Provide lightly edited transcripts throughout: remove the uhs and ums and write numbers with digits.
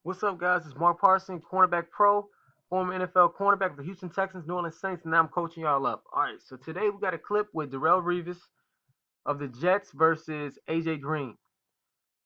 What's up, guys? It's Mark Parson, cornerback pro, former NFL cornerback of the Houston Texans, New Orleans Saints, and now I'm coaching y'all up. All right, so today we got a clip with Darrelle Revis of the Jets versus AJ Green.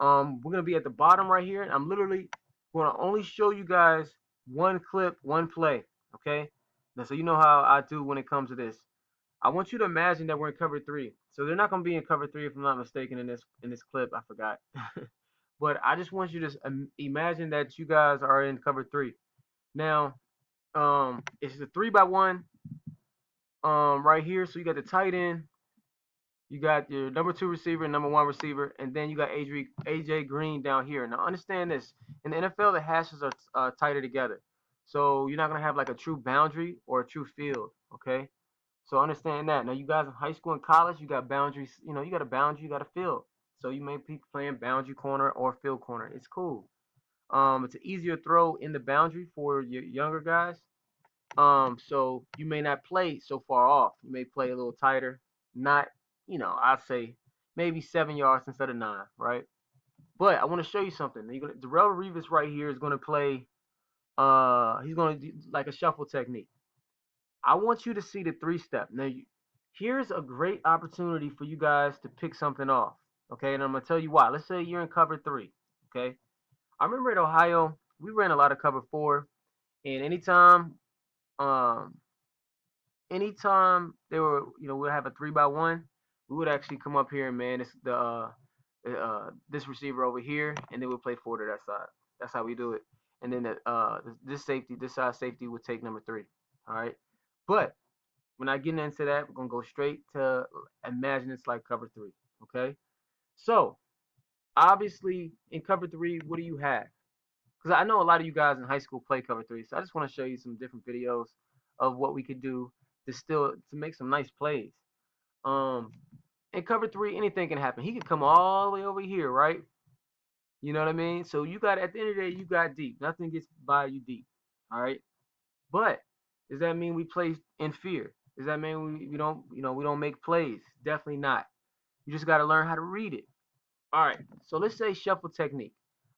We're gonna be at the bottom right here, and I'm literally gonna only show you guys one clip, one play. Okay, now so you know how I do when it comes to this. I want you to imagine that we're in cover three. So they're not gonna be in cover three if I'm not mistaken in this clip. I forgot. But I just want you to imagine that you guys are in cover three. Now, it's a 3-by-1 right here. So you got the tight end, you got your number two receiver, number one receiver, and then you got AJ Green down here. Now understand this: in the NFL, the hashes are tighter together, so you're not gonna have like a true boundary or a true field. Okay, so understand that. Now you guys in high school and college, you got boundaries. You know, you got a boundary, you got a field. So you may be playing boundary corner or field corner. It's cool. It's an easier throw in the boundary for your younger guys. So you may not play so far off. You may play a little tighter. Not, I'd say maybe 7 yards instead of 9, right? But I want to show you something. Darrelle Revis right here is gonna play. He's gonna do like a shuffle technique. I want you to see the three-step. Now, here's a great opportunity for you guys to pick something off. Okay, and I'm gonna tell you why. Let's say you're in cover three. Okay, I remember at Ohio we ran a lot of cover four, and um, anytime they were, we'd have a 3-by-1, we would actually come up here and man, this receiver over here, and then we'll play four to that side. That's how we do it. And then this side safety would take number three. All right, but we're not getting into that. We're gonna go straight to imagine it's like cover three. Okay, so obviously in cover three, what do you have? Because I know a lot of you guys in high school play cover three, so I just want to show you some different videos of what we could do to make some nice plays. Um, in cover three, anything can happen. He could come all the way over here, right? You know what I mean? So you got at the end of the day, you got deep. Nothing gets by you deep. All right. But does that mean we play in fear? Does that mean we don't we don't make plays? Definitely not. You just got to learn how to read it. All right. So let's say shuffle technique.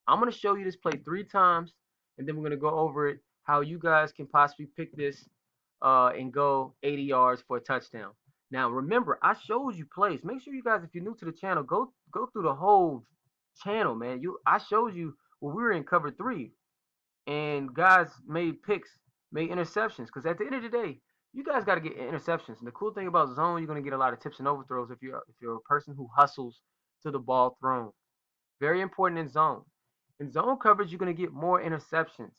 I'm gonna show you this play 3 times, and then we're gonna go over it how you guys can possibly pick this and go 80 yards for a touchdown. Now remember, I showed you plays. Make sure you guys, if you're new to the channel, go through the whole channel, man. I showed you when we were in cover three, and guys made picks, made interceptions. Because at the end of the day, you guys got to get interceptions. And the cool thing about zone, you're gonna get a lot of tips and overthrows if you're a person who hustles to the ball thrown. Very important in zone. In zone coverage, you're gonna get more interceptions.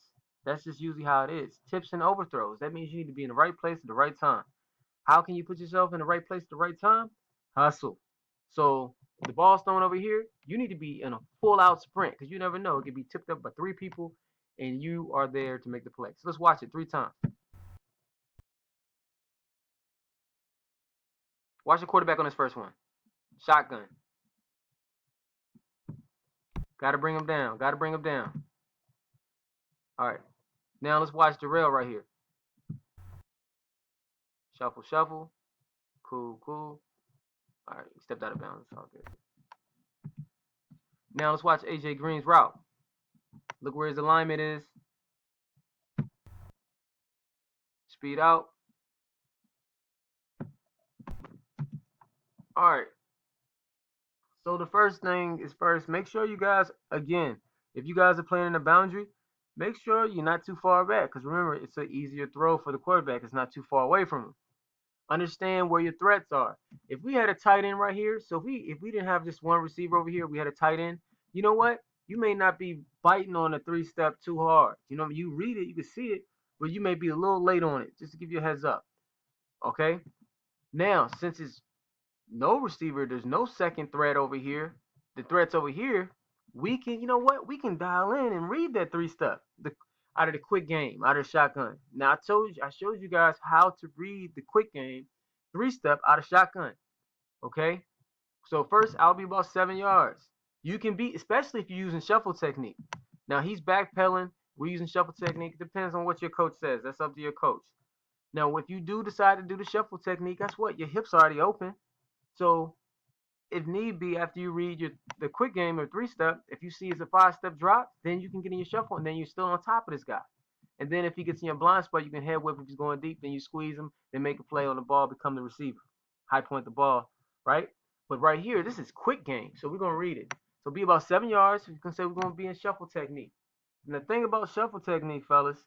That's just usually how it is. Tips and overthrows. That means you need to be in the right place at the right time. How can you put yourself in the right place at the right time? Hustle. So the ball's thrown over here, you need to be in a full out sprint because you never know. It could be tipped up by 3 people and you are there to make the play. So let's watch it 3 times. Watch the quarterback on this first one. Shotgun. Gotta bring him down. Gotta bring him down. All right. Now let's watch Darrelle right here. Shuffle, shuffle. Cool, cool. All right, he stepped out of bounds. All good. Now let's watch AJ Green's route. Look where his alignment is. Speed out. All right. So the first thing is first, make sure you guys, again, if you guys are playing in the boundary, make sure you're not too far back. Because remember, it's an easier throw for the quarterback. It's not too far away from him. Understand where your threats are. If we had a tight end right here, so if we didn't have just one receiver over here, we had a tight end. You know what? You may not be biting on a 3-step too hard. You read it, you can see it, but you may be a little late on it. Just to give you a heads up. Okay. Now, since it's no receiver, there's no second threat over here. The threat's over here. We can, you know what? We can dial in and read that 3-step. Out of the quick game, out of the shotgun. Now I showed you guys how to read the quick game 3-step out of shotgun. Okay? So first I'll be about 7 yards. You can beat, especially if you're using shuffle technique. Now he's backpedaling. We're using shuffle technique. It depends on what your coach says. That's up to your coach. Now, if you do decide to do the shuffle technique, guess what? Your hips are already open. So if need be, after you read the quick game or 3-step, if you see it's a 5-step drop, then you can get in your shuffle, and then you're still on top of this guy. And then if he gets in your blind spot, you can head whip if he's going deep. Then you squeeze him, then make a play on the ball, become the receiver, high point the ball, right? But right here, this is quick game, so we're gonna read it. So be about 7 yards. You can say we're gonna be in shuffle technique. And the thing about shuffle technique, fellas,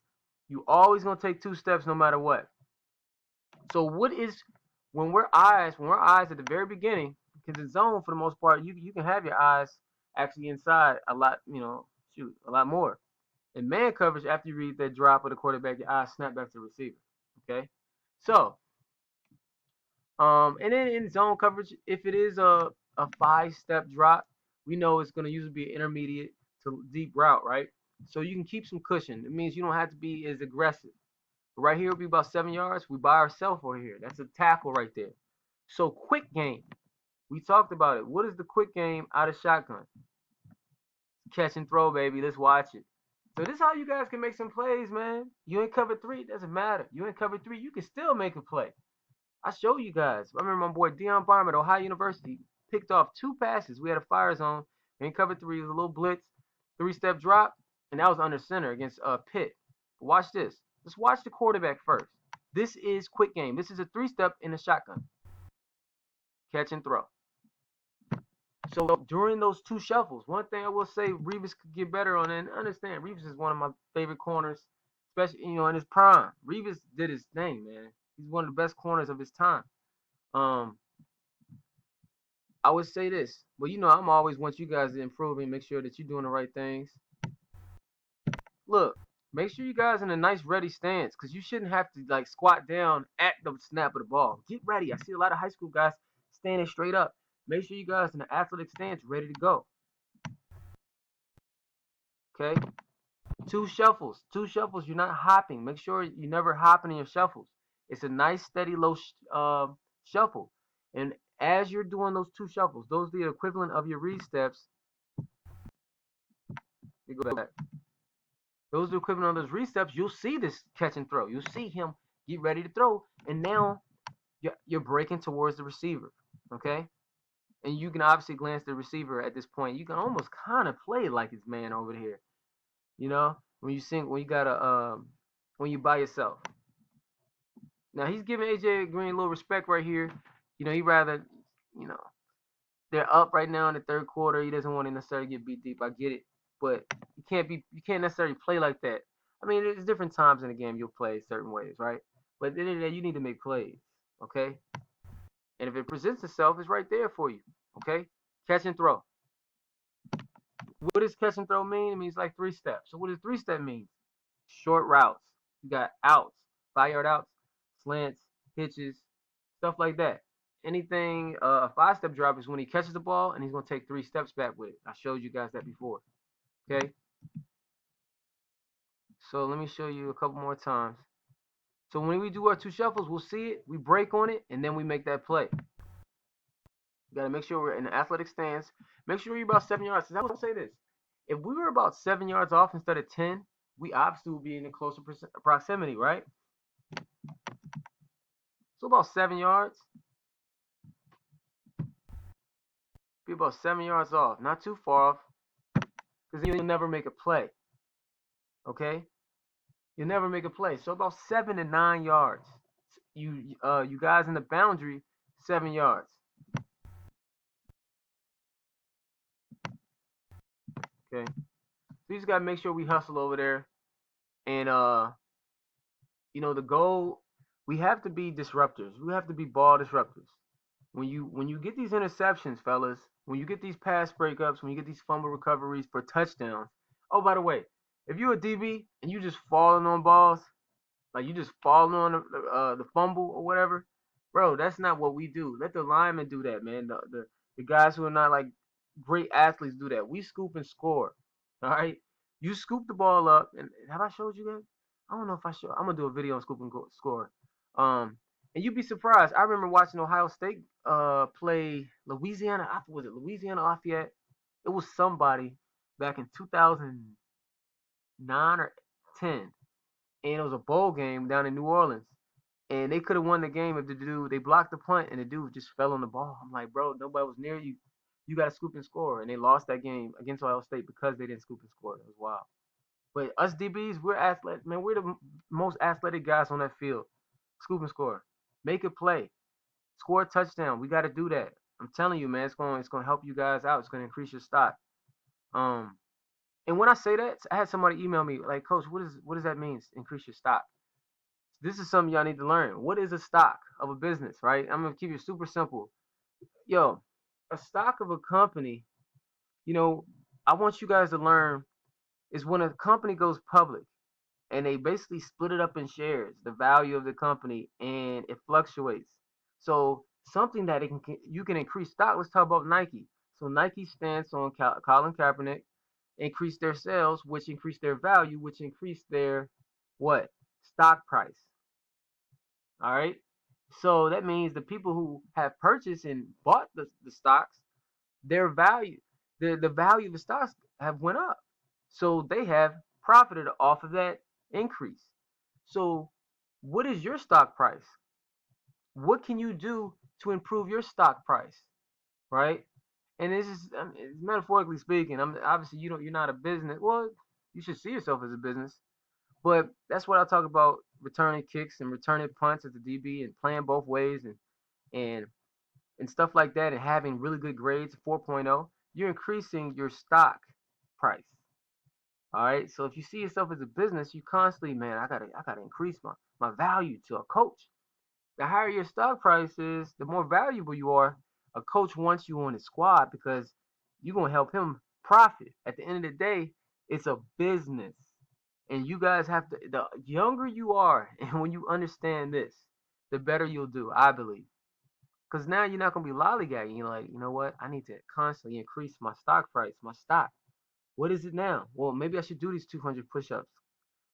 you always gonna take 2 steps no matter what. So what is when we're eyes at the very beginning, because in zone for the most part, you can have your eyes actually inside a lot, a lot more. In man coverage, after you read that drop of the quarterback, your eyes snap back to the receiver. Okay, so and then in zone coverage, if it is a 5-step drop, we know it's gonna usually be an intermediate to deep route, right? So you can keep some cushion. It means you don't have to be as aggressive. Right here will be about 7 yards. We by ourselves over here. That's a tackle right there. So quick game. We talked about it. What is the quick game out of shotgun? Catch and throw, baby. Let's watch it. So this is how you guys can make some plays, man. You ain't cover 3, it doesn't matter. You ain't cover 3, you can still make a play. I show you guys. I remember my boy Deion Barham at Ohio University picked off 2 passes. We had a fire zone. We ain't cover 3. It was a little blitz, 3-step drop, and that was under center against Pitt. But watch this. Let's watch the quarterback first. This is quick game. This is a 3-step in the shotgun. Catch and throw. So during those 2 shuffles, one thing I will say Revis could get better on, and understand Revis is one of my favorite corners, especially in his prime. Revis did his thing, man. He's one of the best corners of his time. I would say this, but I'm always want you guys to improve and make sure that you're doing the right things. Look, make sure you guys in a nice ready stance, because you shouldn't have to like squat down at the snap of the ball. Get ready. I see a lot of high school guys standing straight up. Make sure you guys in an athletic stance, ready to go. Okay? 2 shuffles. 2 shuffles. You're not hopping. Make sure you never hopping in your shuffles. It's a nice, steady, low shuffle. And as you're doing those 2 shuffles, those are the equivalent of your read steps. You go back. Those are the equivalent of those read steps. You'll see this catch and throw. You'll see him get ready to throw. And now you're breaking towards the receiver. Okay? And you can obviously glance the receiver at this point. You can almost kind of play like his man over here. When you by yourself. Now he's giving AJ Green a little respect right here. He rather, they're up right now in the 3rd quarter. He doesn't want to necessarily get beat deep. I get it, but you can't necessarily play like that. I mean, there's different times in the game you'll play certain ways, right? But at the end of the day, you need to make plays, okay? And if it presents itself, it's right there for you, okay? Catch and throw. What does catch and throw mean? It means like 3 steps. So what does 3-step mean? Short routes. You got outs, 5-yard outs, slants, hitches, stuff like that. Anything, a 5-step drop is when he catches the ball and he's going to take 3 steps back with it. I showed you guys that before. Okay? So let me show you a couple more times. So when we do our 2 shuffles, we'll see it, we break on it, and then we make that play. You got to make sure we're in an athletic stance. Make sure you're about 7 yards. I will say this. If we were about 7 yards off instead of 10, we obviously would be in a closer proximity, right? So about 7 yards. Be about 7 yards off. Not too far off. Because you'll never make a play. Okay? You'll never make a play. So about 7 to 9 yards. You guys in the boundary, 7 yards. Okay? So you just gotta make sure we hustle over there. And the goal, we have to be disruptors. We have to be ball disruptors. When you get these interceptions, fellas, when you get these pass breakups, when you get these fumble recoveries for touchdowns. Oh, by the way, if you're a DB and you just falling on balls, like you just falling on the fumble or whatever, bro, that's not what we do. Let the linemen do that, man. The guys who are not like great athletes do that. We scoop and score. All right, you scoop the ball up, and have I showed you that? I don't know if I show. I'm gonna do a video on scoop and score. And you'd be surprised. I remember watching Ohio State play Louisiana. Was it Louisiana Lafayette? It was somebody back in 2009 or 10, and it was a bowl game down in New Orleans. And they could have won the game if the dude they blocked the punt and the dude just fell on the ball. I'm like, bro, nobody was near you. You got to scoop and score, and they lost that game against Ohio State because they didn't scoop and score. It was wild. But us DBs, we're athletic, man. We're the most athletic guys on that field. Scoop and score, make a play, score a touchdown. We got to do that. I'm telling you, man, it's going to help you guys out. It's going to increase your stock. Um, and when I say that, I had somebody email me like, Coach, what does that mean? Increase your stock. This is something y'all need to learn. What is a stock of a business, right? I'm gonna keep it super simple. Yo, a stock of a company, you know, I want you guys to learn is when a company goes public and they basically split it up in shares, the value of the company, and it fluctuates. So something that you can increase stock. Let's talk about Nike. So Nike stands on Colin Kaepernick, increase their sales, which increase their value, which increase their what stock price. All right. So that means the people who have purchased and bought the stocks, their value, the value of the stocks have went up. So they have profited off of that increase. So what is your stock price? What can you do to improve your stock price? Right? And this is metaphorically speaking. I'm obviously you're not a business. Well, you should see yourself as a business. But that's what I talk about returning kicks and returning punts as a DB and playing both ways and and stuff like that and having really good grades 4.0, you're increasing your stock price. All right. So if you see yourself as a business, you constantly, man, I gotta increase my value to a coach. The higher your stock price is, the more valuable you are. A coach wants you on his squad because you're gonna help him profit. At the end of the day, it's a business. And you guys have to, the younger you are, and when you understand this, the better you'll do, I believe. Because now you're not going to be lollygagging. You're like, you know what? I need to constantly increase my stock price, my stock. What is it now? Well, maybe I should do these 200 push-ups.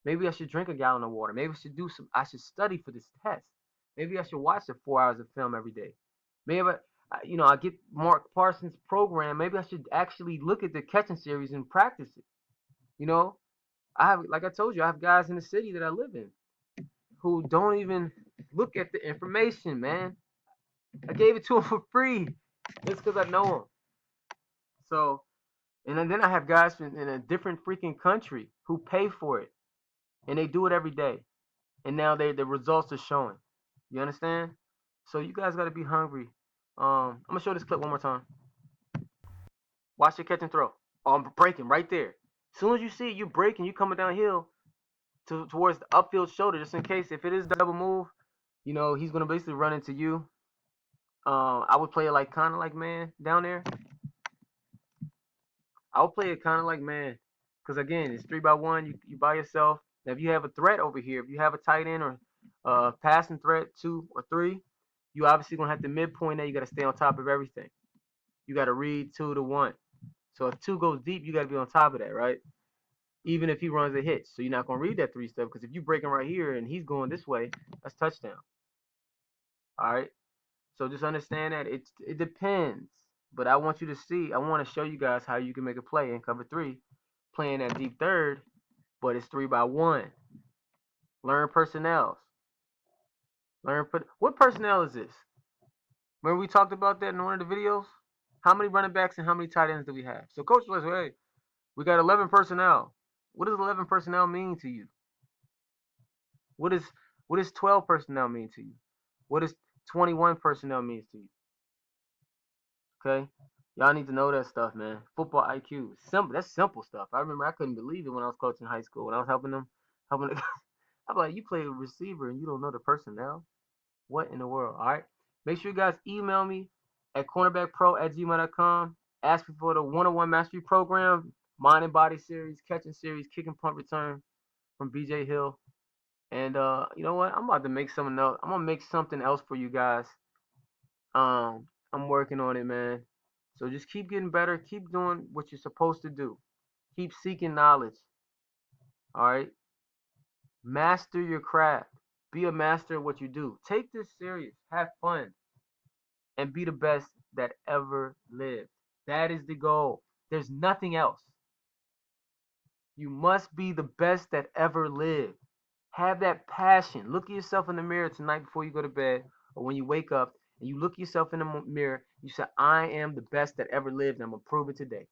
Maybe I should drink a gallon of water. Maybe I should study for this test. Maybe I should watch the 4 hours of film every day. Maybe, I get Mark Parsons' program. Maybe I should actually look at the catching series and practice it. You know, like I told you, I have guys in the city that I live in who don't even look at the information, man. I gave it to them for free just because I know them. So, and then I have guys in a different freaking country who pay for it, and they do it every day, and now the results are showing. You understand? So you guys got to be hungry. I'm gonna show this clip one more time. Watch your catch and throw. Oh, I'm breaking right there. As soon as you see it, you breaking, you coming downhill towards the upfield shoulder, just in case if it is double move, he's gonna basically run into you. I would play it like kind of like man down there. I'll play it kind of like man, because again, it's 3-by-1. You by yourself. Now, if you have a threat over here, if you have a tight end or passing threat 2 or 3, you obviously gonna have to midpoint that. You got to stay on top of everything. You got to read 2 to 1. So if 2 goes deep, you got to be on top of that, right? Even if he runs a hitch, so you're not gonna read that 3 step because if you break him right here and he's going this way, that's touchdown. All right. So just understand that it depends. But I want you to see. I want to show you guys how you can make a play in cover 3, playing that deep third, but it's 3-by-1. Learn personnels. What personnel is this? Remember we talked about that in one of the videos? How many running backs and how many tight ends do we have? So coach was, hey, we got 11 personnel. What does 11 personnel mean to you? What does 12 personnel mean to you? What does 21 personnel means to you? Okay? Y'all need to know that stuff, man. Football IQ. Simple. That's simple stuff. I remember I couldn't believe it when I was coaching high school. When I was helping them. I'm like, you play a receiver and you don't know the personnel? What in the world? All right. Make sure you guys email me at cornerbackpro@gmail.com. Ask me for the one-on-one mastery program, mind and body series, catching series, kick and punt return from BJ Hill. And you know what? I'm about to make something else. I'm gonna make something else for you guys. I'm working on it, man. So just keep getting better. Keep doing what you're supposed to do. Keep seeking knowledge. All right. Master your craft. Be a master of what you do. Take this serious. Have fun. And be the best that ever lived. That is the goal. There's nothing else. You must be the best that ever lived. Have that passion. Look at yourself in the mirror tonight before you go to bed or when you wake up and you look yourself in the mirror. You say, I am the best that ever lived. And I'm going to prove it today.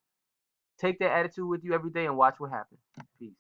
Take that attitude with you every day and watch what happens. Peace.